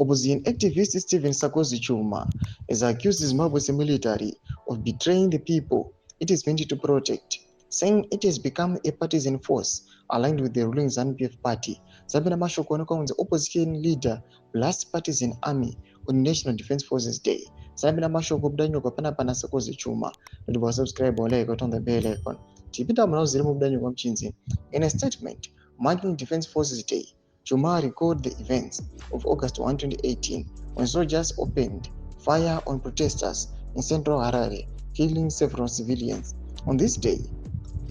Opposition activist Stephen Sarkozy Chuma has accused Zimbabwe's military of betraying the people it is meant to protect, saying it has become a partisan force aligned with the ruling ZANU-PF party. Zabina Mashoko the opposition leader blast partisan army on National Defense Forces Day. Zabina Mashoko Bdanyo Pana Sarkozy Chuma. Not subscribe or like on the bell icon. Tipita Mnangagwa Bdanyo Mchinzi. In a statement marking Defense Forces Day, Chuma recalled the events of August 1, 2018, when soldiers opened fire on protesters in central Harare, killing several civilians. On this day,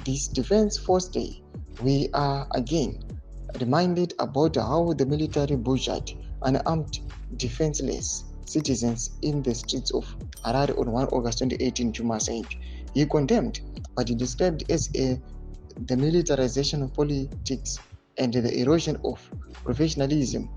this Defense Force Day, we are again reminded about how the military butchered unarmed, defenseless citizens in the streets of Harare on 1 August 2018, Chuma said. He condemned what he described as the militarization of politics and the erosion of professionalism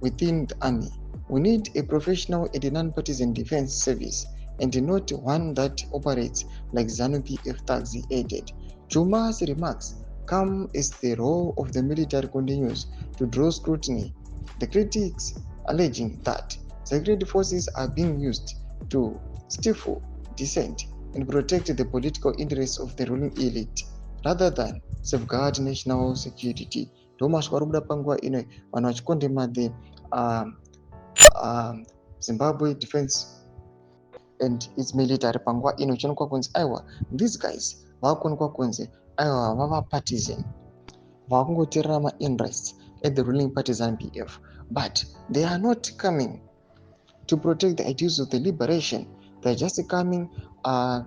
within the army. We need a professional and non-partisan defense service and not one that operates like ZANU-PF thugs, he added. Chuma's remarks come as the role of the military continues to draw scrutiny. The critics alleging that security forces are being used to stifle dissent and protect the political interests of the ruling elite rather than safeguard national security. Thomas Warubuda Pangwa ino wanachikondema the Zimbabwe defense and its military pangwa ino chonokwa kunzi aiwa these guys vakuonekwa kunzi aiwa vava partisan vakungoteerera ma-interests at the ruling partisan PF, but they are not coming to protect the ideals of the liberation. They are just coming and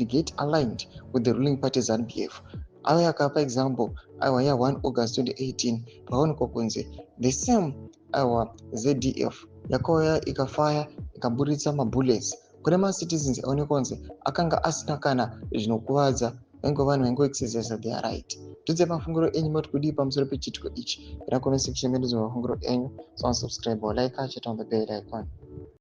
get aligned with the ruling partisan PF. Awe akapa example aiwa ya 1 August 2018 paonekwa kunzi the same aiwa ZDF yakauya ikafaya ikaburitsa mabullets kune ma-citizens aonekwa kunzi akanga asina kana zvinokuvadza vange vanhu vangoexercise their right. Tudze mafunguro enyu moti kudii pamusoro pechitiko ichi. Ina comment section medu mafunguro enyu. So subscribe or like, chat on the bell icon.